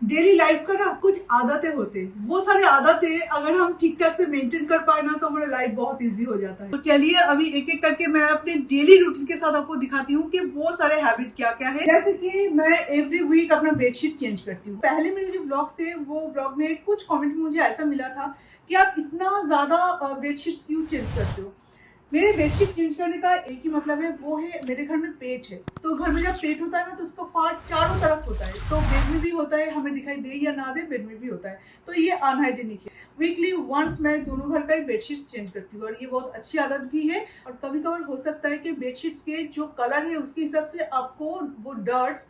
Daily life का ना कुछ आदतें होते हैं, वो सारे आदतें अगर हम ठीक ठाक से मेंटेन कर पाए ना तो हमारा लाइफ बहुत इजी हो जाता है। तो चलिए अभी एक एक करके मैं अपने डेली रूटीन के साथ आपको दिखाती हूँ कि वो सारे हैबिट क्या क्या है। जैसे कि मैं एवरी वीक अपना बेडशीट चेंज करती हूँ। पहले मेरे जो ब्लॉग्स थे वो ब्लॉग में कुछ कॉमेंट में मुझे ऐसा मिला था कि आप इतना ज्यादा बेडशीट क्यों चेंज करते हो। मेरे बेडशीट चेंज करने का एक ही मतलब है, वो है मेरे घर में पेट है। तो घर में जब पेट होता है ना तो उसका फाड़ चारों तरफ होता है, तो बेड में भी होता है, हमें दिखाई दे या ना दे बेड में भी होता है। तो ये अनहाइजेनिक है। वीकली वंस मैं दोनों घर का ही बेडशीट चेंज करती हूँ और ये बहुत अच्छी आदत भी है। और कभी कभार हो सकता है कि बेडशीट्स के जो कलर है उसके हिसाब से आपको वो डर्ट्स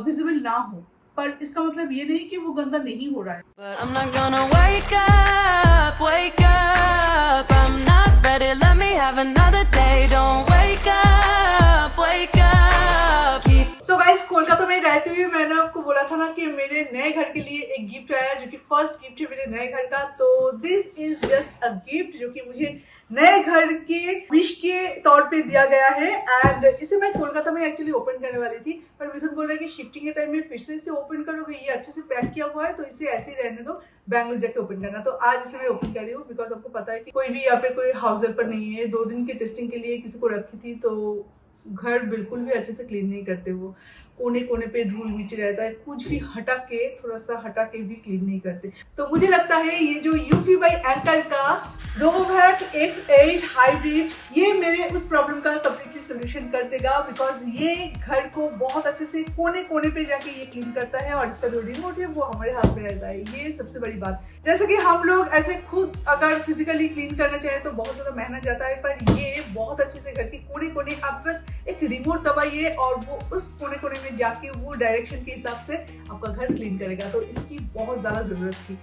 विजिबल ना हो, पर इसका मतलब ये नहीं कि वो गंदा नहीं हो रहा है। But I'm not gonna wake up, wake up. I'm not ready, let me have another day. Don't wake up, wake up. So guys, Kolkata में रहते हुए मैंने आपको बोला था ना कि मेरे नए घर के लिए एक गिफ्ट आया, जो कि फर्स्ट गिफ्ट है मेरे नए घर का। तो this is just a gift जो कि मुझे नए घर के विश के तौर पे दिया गया है। एंड इसे मैं कोलकाता में एक्चुअली ओपन करने वाली थी, पर मिथुन बोल रहा है कि शिफ्टिंग के टाइम में फिर से इसे ओपन करोगे, ये अच्छे से पैक किया हुआ है तो इसे ऐसे ही रहने दो, बैंगलोर जाके ओपन करना। तो आज इसे मैं ओपन कर रही हूँ बिकॉज आपको पता है कि कोई भी यहाँ पे कोई हाउस हेल्पर नहीं है। 2 दिन के टेस्टिंग के लिए किसी को रखी थी, तो घर बिल्कुल भी अच्छे से क्लीन नहीं करते। वो कोने कोने पे धूल मिट्टी रहता है, कुछ भी हटा के थोड़ा सा हटा के भी क्लीन नहीं करते। तो मुझे लगता है ये जो यूफी बाई एंकर का रोबोवैक X8 हाइब्रिड, ये मेरे उस प्रॉब्लम का कंप्लीटली सोल्यूशन कर देगा। बिकॉज ये घर को बहुत अच्छे से कोने कोने पे जाके ये क्लीन करता है और इसका जो रिमोट है वो हमारे हाथ में रहता है। ये सबसे बड़ी बात। जैसे कि हम लोग ऐसे खुद अगर फिजिकली क्लीन करना चाहे तो बहुत ज्यादा मेहनत जाता है, पर ये बहुत अच्छे से घर के कोने कोने आप बस एक रिमोट दबाइए और वो उस कोने कोने में जाके वो डायरेक्शन के हिसाब से आपका घर क्लीन करेगा। तो इसकी बहुत ज्यादा जरूरत थी,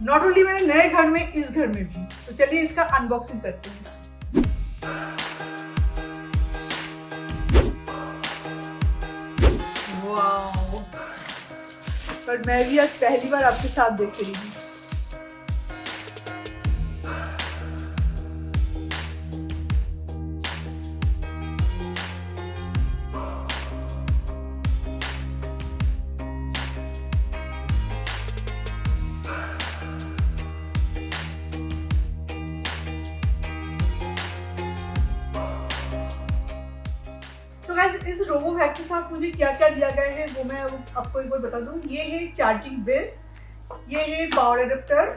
नॉट ओनली मेरे नए घर में, इस घर में भी। तो चलिए इसका अनबॉक्सिंग करते हैं। वाओ, पर मैं भी आज पहली बार आपके साथ देख रही हूँ। इस रोबोवैक के साथ मुझे क्या क्या दिया गया है वो मैं आपको एक बार बता दूं। ये है चार्जिंग बेस, ये है पावर एडेप्टर,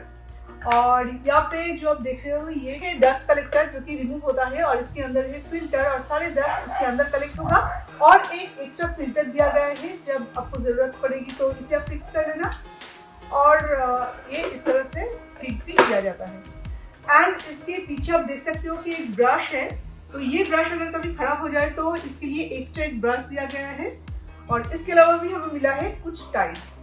और यहाँ पे जो आप देख रहे हो ये है डस्ट कलेक्टर जो कि रिमूव होता है, और इसके अंदर है फिल्टर और सारे डस्ट इसके अंदर कलेक्ट होगा। और एक एक्स्ट्रा फिल्टर दिया गया है, जब आपको जरूरत पड़ेगी तो इसे आप फिक्स कर लेना। और ये इस तरह से फिक्स भी किया जाता है। एंड इसके पीछे आप देख सकते हो कि एक ब्रश है, तो ये ब्रश अगर कभी खराब हो जाए तो इसके लिए एक्स्ट्रा एक ब्रश दिया गया है। और इसके अलावा भी हमें मिला है कुछ टाइल्स।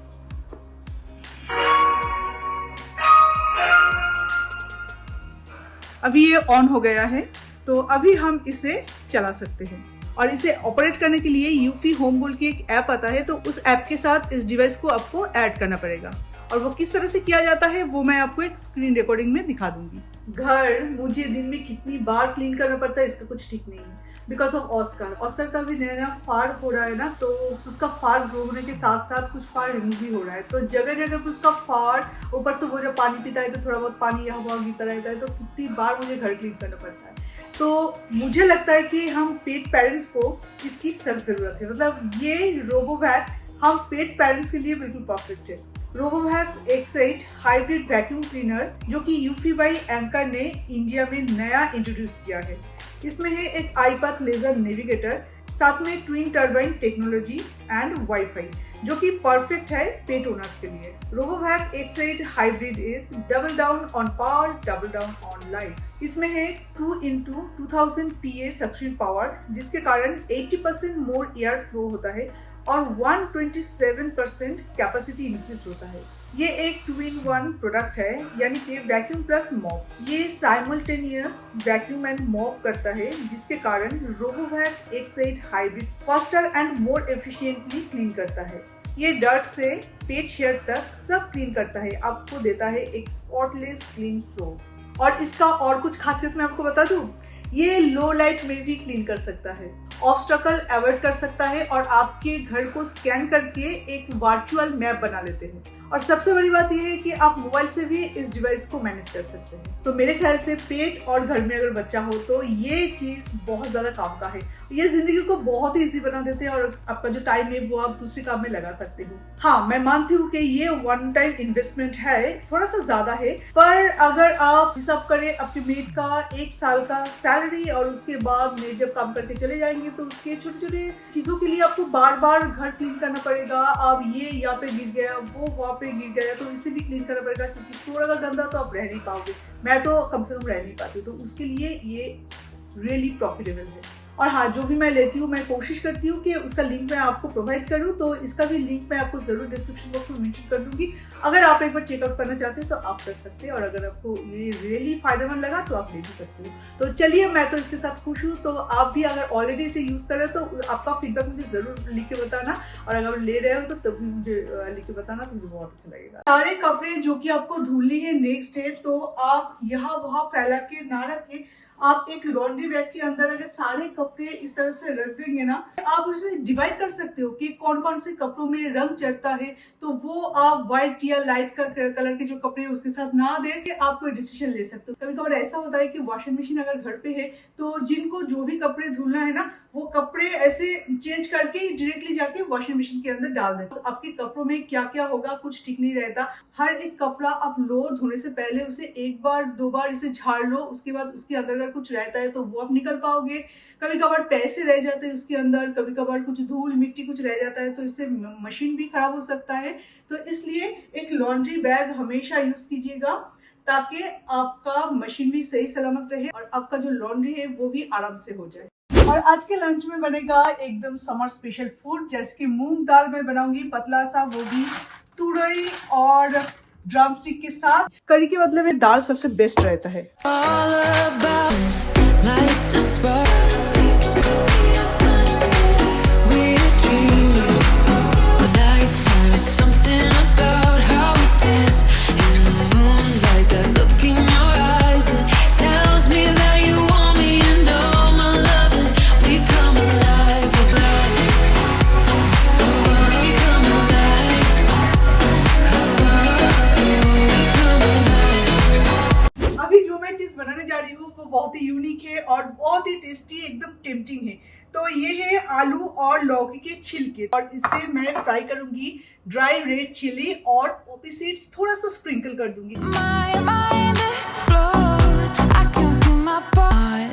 अभी ये ऑन हो गया है, तो अभी हम इसे चला सकते हैं। और इसे ऑपरेट करने के लिए यूफी होम बोल की एक ऐप आता है, तो उस ऐप के साथ इस डिवाइस को आपको ऐड करना पड़ेगा। और वो किस तरह से किया जाता है वो मैं आपको एक स्क्रीन रिकॉर्डिंग में दिखा दूंगी। घर मुझे दिन में कितनी बार क्लीन करना पड़ता है इसका कुछ ठीक नहीं है, बिकॉज ऑफ ऑस्कर का भी नया नया फाड़ हो रहा है ना, तो उसका फाड़ ग्रो होने के साथ साथ कुछ फाड़ रिमूव भी हो रहा है। तो जगह जगह पे उसका फाड़, ऊपर से वो जब पानी पीता है तो थोड़ा बहुत पानी यहाँ वहाँ गिरता रहता है, तो कितनी बार मुझे घर क्लीन करना पड़ता है। तो मुझे लगता है कि हम पेट पेरेंट्स को इसकी सख्त जरूरत है। मतलब ये रोबोवैक हम पेट पेरेंट्स के लिए बिल्कुल परफेक्ट है। रोबोवैक X8 हाइब्रिड वैक्यूम क्लीनर जो कि यूफी बाई एंकर ने इंडिया में नया इंट्रोड्यूस किया है। इसमें है एक आईपाथ लेजर नेविगेटर, साथ में twin turbine technology and wifi, जो कि परफेक्ट है पेट ओनर्स के लिए। रोबोवैक X8 hybrid is double down on power, double down on life. इसमें है 2x2000 PA सक्शन पावर, जिसके कारण 80% मोर एयर फ्लो होता है और 127% कैपेसिटी इंक्रीज होता है। ये एक 2-in-1 प्रोडक्ट है, यानी कि वैक्यूम प्लस मॉप। ये साइमल्टेनियस वैक्यूम एंड मॉप करता है, जिसके कारण रोबोवैक X8 hybrid faster and more efficiently clean करता है। ये डर्ट से पेट हेयर तक सब क्लीन करता है, आपको देता है एक स्पॉटलेस क्लीन फ्लो। और इसका और कुछ खासियत मैं आपको बता दूं, ये लो लाइट में भी क्लीन कर सकता है। ऑब्स्टकल अवॉइड कर सकता है और आपके घर को स्कैन करके एक वर्चुअल मैप बना लेते हैं। और सबसे बड़ी बात यह है कि आप मोबाइल से भी इस डिवाइस को मैनेज कर सकते हैं। तो मेरे ख्याल से पेट और घर में अगर बच्चा हो तो ये चीज बहुत ज्यादा काम का है। ये जिंदगी को बहुत ही इजी बना देते हैं और आपका जो टाइम है वो आप दूसरे काम में लगा सकते हो। हाँ, मैं मानती हूँ कि ये वन टाइम इन्वेस्टमेंट है, थोड़ा सा ज्यादा है, पर अगर आप हिसाब करें अपने मेड का 1 साल का सैलरी और उसके बाद मेड जब काम करके चले जाएंगे तो उसके छोटे छोटे चीजों के लिए आपको बार बार घर क्लीन करना पड़ेगा। अब ये यहाँ पे गिर गया, वो वहाँ पे गिर गया, तो इसे भी क्लीन करना पड़ेगा क्योंकि थोड़ा सा गंदा तो आप रह नहीं पाओगे। मैं तो कम से कम रह नहीं पाती, तो उसके लिए ये रियली प्रॉफिटेबल है। और हाँ, जो भी मैं लेती हूँ मैं कोशिश करती हूँ कि उसका लिंक मैं आपको प्रोवाइड करूँ, तो इसका भी लिंक मैं आपको जरूर डिस्क्रिप्शन बॉक्स में मेंशन कर दूंगी। अगर आप एक बार चेकआउट करना चाहते हैं तो आप कर सकते हैं, और अगर आपको ये रियली फायदेमंद लगा तो आप ले भी सकते हो। तो चलिए, मैं तो इसके साथ खुश हूँ, तो आप भी अगर ऑलरेडी इसे यूज कर रहे हो तो आपका फीडबैक मुझे जरूर लिख के बताना, और अगर ले रहे हो तो तब भी मुझे लिख के बताना, तो मुझे बहुत अच्छा लगेगा। सारे कपड़े जो कि आपको धुलने हैं नेक्स्ट डे, तो आप यहाँ वहाँ फैला के ना रखें। आप एक लॉन्ड्री बैग के अंदर अगर सारे कपड़े इस तरह से रख देंगे ना, आप उसे डिवाइड कर सकते हो कि कौन कौन से कपड़ों में रंग चढ़ता है, तो वो आप व्हाइट या लाइट का कलर के जो कपड़े हैं उसके साथ ना दे के आप कोई डिसीजन ले सकते हो। कभी कभार ऐसा होता है कि वॉशिंग मशीन अगर घर पे है तो जिनको जो भी कपड़े धुलना है ना, वो कपड़े ऐसे चेंज करके डायरेक्टली जाके वॉशिंग मशीन के अंदर डाल दें। तो आपके कपड़ों में क्या क्या होगा कुछ ठीक नहीं रहता। हर एक कपड़ा आप लो, धोने से पहले उसे 1 बार 2 बार इसे झाड़ लो, उसके बाद उसके अंदर अगर कुछ रहता है तो वो आप निकल पाओगे। कभी कभार पैसे रह जाते हैं उसके अंदर, कभी कभार कुछ धूल मिट्टी कुछ रह जाता है, तो इससे मशीन भी खराब हो सकता है। तो इसलिए एक लॉन्ड्री बैग हमेशा यूज कीजिएगा ताकि आपका मशीन भी सही सलामत रहे और आपका जो लॉन्ड्री है वो भी आराम से हो जाए। और आज के लंच में बनेगा एकदम समर स्पेशल फूड, जैसे कि मूंग दाल में बनाऊंगी पतला सा, वो भी तुरई और ड्रमस्टिक के साथ। करी के बदले में दाल सबसे बेस्ट रहता है। All about lights a spark. We're dreamers. Nighttime is something about how we dance in the moonlight. That look in your eyes, it tells me that you want me and all my loving. We come alive. We come alive. We come alive. अभी जो मैं चीज बनाने जा रही हूँ वो बहुत ही यूनिक है और बहुत ही टेस्टी, एकदम टेम्पटिंग है। तो ये है आलू और लौकी के छिलके, और इसे मैं फ्राई करूंगी ड्राई रेड चिली और पॉपी सीड्स थोड़ा सा स्प्रिंकल कर दूंगी। My mind explodes. I can feel my body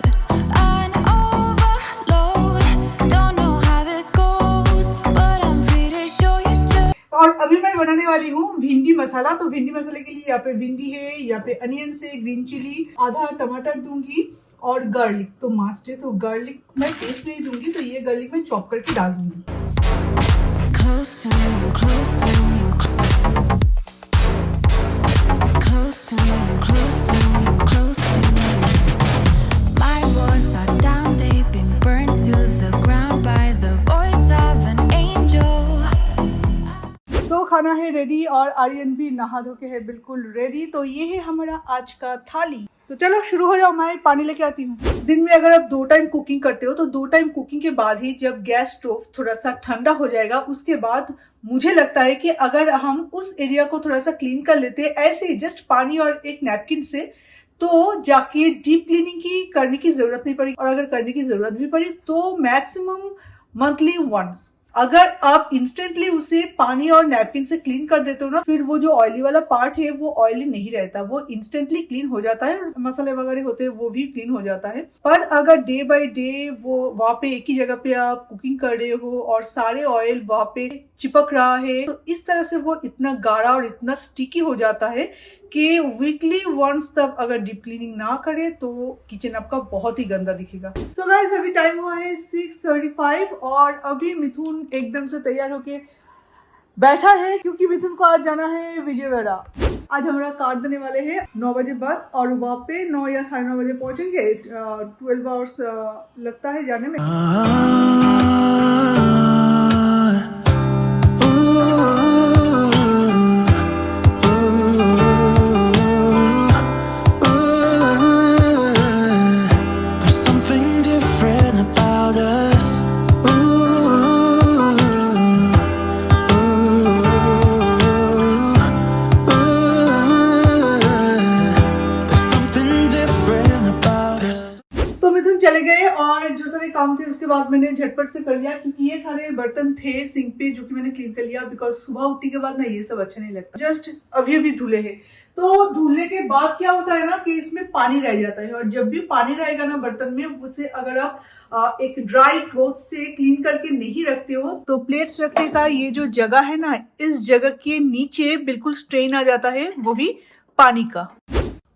an overload. Don't know how this goes, but I'm pretty sure you just. और अभी मैं बनाने वाली हूँ भिंडी मसाला। तो भिंडी मसाले के लिए यहाँ पे भिंडी है, यहाँ पे अनियन से, ग्रीन चिली, आधा टमाटर दूंगी और गार्लिक तो मस्ट है। तो गार्लिक मैं टेस्ट नहीं दूंगी, तो ये गार्लिक मैं चॉप करके डाल दूंगी। Close to you, close to you, close to you, close to you, close to you. My walls are down, they've been burned to the ground by the voice of an angel. तो खाना है ready और आर्यन भी नहा धो के है बिल्कुल रेडी। तो ये है हमारा आज का थाली। तो चलो शुरू हो जाओ, मैं पानी लेके आती हूँ। दिन में अगर आप 2 टाइम कुकिंग करते हो तो 2 टाइम कुकिंग के बाद ही जब गैस स्टोव थोड़ा सा ठंडा हो जाएगा, उसके बाद मुझे लगता है कि अगर हम उस एरिया को थोड़ा सा क्लीन कर लेते ऐसे ही जस्ट पानी और एक नैपकिन से, तो जाके डीप क्लीनिंग की करने की जरूरत नहीं पड़ी। और अगर करने की जरूरत भी पड़ी तो मैक्सिमम मंथली वंस। अगर आप इंस्टेंटली उसे पानी और नैपकिन से क्लीन कर देते हो ना, फिर वो जो ऑयली वाला पार्ट है वो ऑयली नहीं रहता, वो इंस्टेंटली क्लीन हो जाता है और मसाले वगैरह होते हैं वो भी क्लीन हो जाता है। पर अगर डे बाय डे वो वहाँ पे एक ही जगह पे आप कुकिंग कर रहे हो और सारे ऑयल वहाँ पे चिपक रहा है, तो इस तरह से वो इतना गाढ़ा और इतना स्टिकी हो जाता है कि वीकली वंस तब अगर डीप क्लीनिंग ना करे तो किचन आपका बहुत ही गंदा दिखेगा। सो गाइस, अभी टाइम हुआ है 6:35 और अभी मिथुन एकदम से तैयार होके बैठा है क्योंकि मिथुन को आज जाना है विजयवाड़ा। आज हमारा कार देने वाले हैं 9 बजे बस, और वहाँ पे 9 या 9:30 बजे पहुंचेंगे। 12 आवर्स लगता है जाने में। There's something different about us. काम थे उसके बाद मैंने झटपट से कर लिया, क्योंकि ये सारे बर्तन थे सिंक पे जो कि मैंने क्लीन कर लिया, बिकॉज सुबह उठने के बाद ना ये सब अच्छा नहीं लगता। जस्ट अभी अभी धुले हैं, तो धुलने के बाद क्या होता है ना कि इसमें पानी रह जाता है, और जब भी पानी रहेगा ना बर्तन में, उसे अगर आप एक ड्राई क्लॉथ से क्लीन करके नहीं रखते हो तो प्लेट्स रखने का ये जो जगह है ना, इस जगह के नीचे बिल्कुल स्ट्रेन आ जाता है, वो भी पानी का।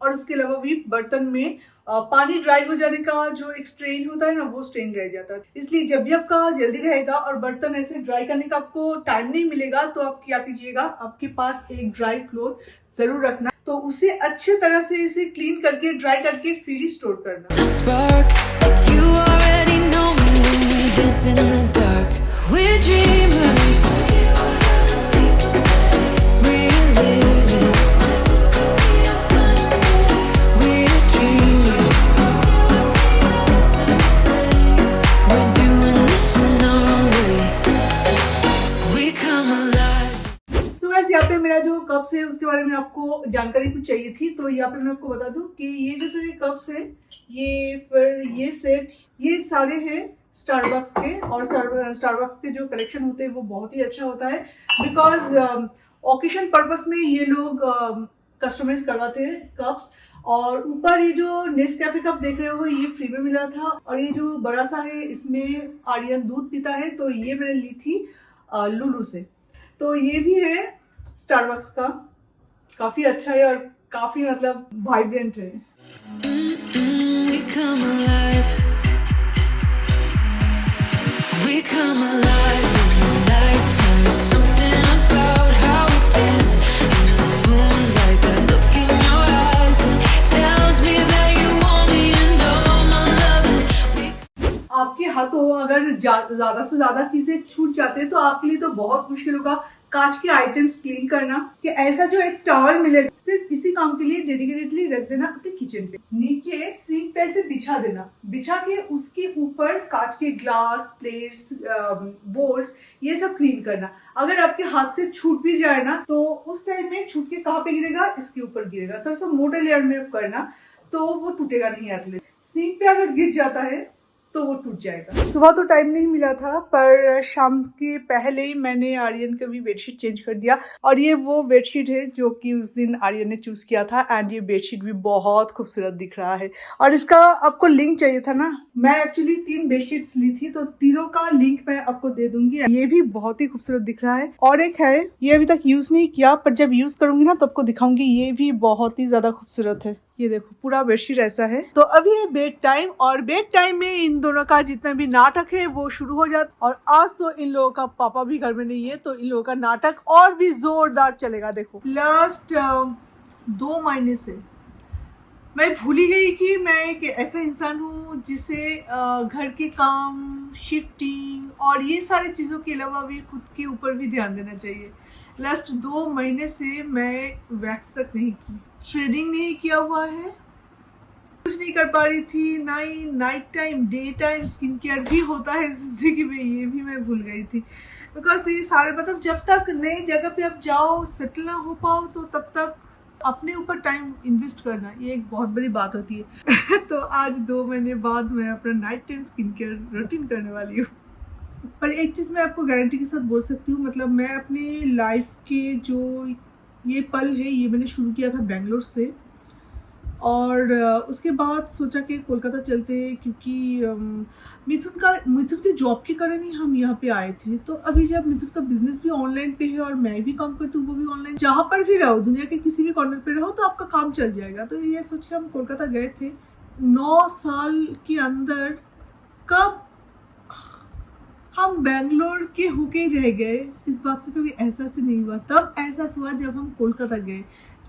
और उसके अलावा भी बर्तन में पानी ड्राई हो जाने का जो एक स्ट्रेन होता है ना, वो स्ट्रेन रह जाता है। इसलिए जब भी आपका जल्दी रहेगा और बर्तन ऐसे ड्राई करने का आपको टाइम नहीं मिलेगा, तो आप क्या कीजिएगा, आपके पास एक ड्राई क्लॉथ जरूर रखना, तो उसे अच्छे तरह से इसे क्लीन करके ड्राई करके फिर ही स्टोर करना। The spark, you already know me when we dance in the dark. We're dreamers. We're living. We're dreamers. We're doing this in our own way. We come alive. So guys, यहाँ पे मेरा जो cups है उसके बारे में आपको जानकारी कुछ चाहिए थी, तो यहाँ पे मैं आपको बता दूं कि ये जो सारे कप्स है, ये फिर ये सेट, ये सारे हैं स्टारबक्स के, और स्टारबक्स के जो कलेक्शन होते हैं वो बहुत ही अच्छा होता है, बिकॉज ओकेशन पर्पस में ये लोग कस्टमाइज करवाते हैं कप्स। और ऊपर ये जो नेस्कैफे कप देख रहे हो, ये फ्री में मिला था, और ये जो बड़ा सा है इसमें आर्यन दूध पीता है, तो ये मैंने ली थी लुलू से। तो ये भी है स्टारबक्स का, काफी अच्छा है और काफी मतलब वाइब्रेंट है। We come alive. We come alive in the nighttime. There's something about how we dance in the moonlight. That look in your eyes and tells me that you want me and all my loving. आपके हाथों अगर ज्यादा से ज्यादा चीजें छूट जाते हैं तो आपके लिए तो बहुत मुश्किल होगा कांच के आइटम्स क्लीन करना, कि ऐसा जो एक टॉवल मिलेगा सिर्फ इसी काम के लिए डेडिकेटेडली रख देना अपने किचन पे, नीचे सिंक पे ऐसे बिछा देना, बिछा के उसके ऊपर कांच के ग्लास, प्लेट्स, बोल्स, ये सब क्लीन करना। अगर आपके हाथ से छूट भी जाए ना, तो उस टाइम में छूट के कहाँ पे गिरेगा, इसके ऊपर गिरेगा। थोड़ा सा मोटे लेयर में करना, तो वो टूटेगा नहीं एटलीस्ट। सिंक पे अगर गिर जाता है तो वो टूट जाएगा। सुबह तो टाइम नहीं मिला था, पर शाम के पहले ही मैंने आर्यन का भी बेडशीट चेंज कर दिया, और ये वो बेडशीट है जो कि उस दिन आर्यन ने चूज किया था, एंड ये बेडशीट भी बहुत खूबसूरत दिख रहा है। और इसका आपको लिंक चाहिए था ना, मैं एक्चुअली 3 बेडशीट्स ली थी, तो तीनों का लिंक मैं आपको दे दूंगी। ये भी बहुत ही खूबसूरत दिख रहा है, और एक है ये अभी तक यूज नहीं किया, पर जब यूज करूंगी ना तो आपको दिखाऊंगी, ये भी बहुत ही ज्यादा खूबसूरत है। ये देखो पूरा बेडशीट ऐसा है। तो अभी है बेड टाइम, और बेड टाइम में इन दोनों का जितना भी नाटक है वो शुरू हो जाता। और आज तो इन लोगों का पापा भी घर में नहीं है, तो इन लोगों का नाटक और भी जोरदार चलेगा। देखो लास्ट 2 महीने से मैं भूल ही गई कि मैं एक ऐसा इंसान हूँ जिसे घर के काम, शिफ्टिंग और ये सारी चीज़ों के अलावा भी खुद के ऊपर भी ध्यान देना चाहिए। लास्ट 2 महीने से मैं वैक्स तक नहीं की, थ्रेडिंग नहीं किया हुआ है, कुछ नहीं कर पा रही थी, ना ही night time, day time skin care भी होता है जिंदगी में, ये भी मैं भूल गई थी। बिकॉज ये सारे मतलब जब तक नई जगह पे आप जाओ, सेटल ना हो पाओ, तो तब तक अपने ऊपर टाइम इन्वेस्ट करना ये एक बहुत बड़ी बात होती है। तो आज 2 महीने बाद मैं अपना night time skin care routine करने वाली हूँ। पर एक चीज़ मैं आपको गारंटी के साथ बोल सकती हूँ, मतलब मैं अपनी लाइफ के जो ये पल है ये मैंने शुरू किया था बेंगलोर से, और उसके बाद सोचा कि कोलकाता चलते हैं, क्योंकि मिथुन के जॉब के कारण ही हम यहाँ पे आए थे। तो अभी जब मिथुन का बिजनेस भी ऑनलाइन पे है और मैं भी काम करती हूँ वो भी ऑनलाइन, जहाँ पर भी रहो दुनिया के किसी भी कॉर्नर पे रहो तो आपका काम चल जाएगा। तो ये सोच के हम कोलकाता गए थे। 9 साल के अंदर कब हम बेंगलोर के होके रह गए, इस बात का कभी एहसास ही नहीं हुआ। तब एहसास हुआ जब हम कोलकाता गए।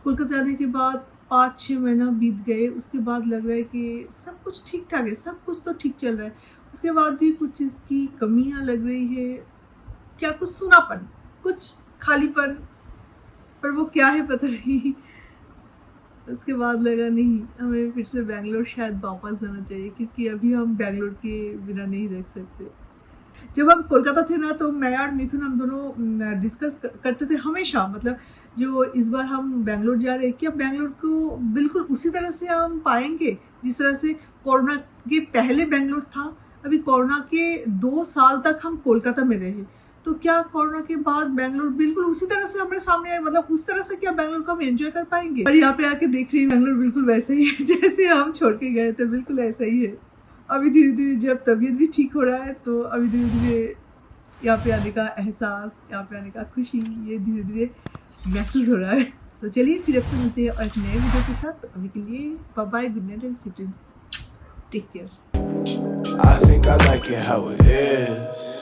कोलकाता जाने के बाद 5-6 महीना बीत गए, उसके बाद लग रहा है कि सब कुछ ठीक ठाक है, सब कुछ तो ठीक चल रहा है। उसके बाद भी कुछ चीज़ की कमियां लग रही है, क्या कुछ सुनापन, कुछ खालीपन, पर वो क्या है पता नहीं। उसके बाद लगा नहीं, हमें फिर से बेंगलोर शायद वापस जाना चाहिए, क्योंकि अभी हम बेंगलोर के बिना नहीं रह सकते। जब हम कोलकाता थे ना, तो मैं और मिथुन हम दोनों डिस्कस करते थे हमेशा, मतलब जो इस बार हम बेंगलोर जा रहे हैं, कि अब बेंगलोर को बिल्कुल उसी तरह से हम पाएंगे जिस तरह से कोरोना के पहले बेंगलोर था, अभी कोरोना के 2 साल तक हम कोलकाता में रहे, तो क्या कोरोना के बाद बेंगलोर बिल्कुल उसी तरह से हमारे सामने आए, मतलब उस तरह से क्या बेंगलोर को हम एंजॉय कर पाएंगे? और यहाँ पे आके देख रही हूँ बेंगलोर बिल्कुल वैसे ही है जैसे हम छोड़ के गए थे, बिल्कुल ऐसा ही है। अभी धीरे धीरे जब तबीयत भी ठीक हो रहा है तो अभी धीरे धीरे यहाँ पे आने का एहसास, यहाँ पे आने का खुशी, ये धीरे धीरे महसूस हो रहा है। तो चलिए फिर आपसे मिलते हैं और एक नए वीडियो के साथ। अभी के लिए bye bye, good night and sweet dreams, take care. I think I like it how it is.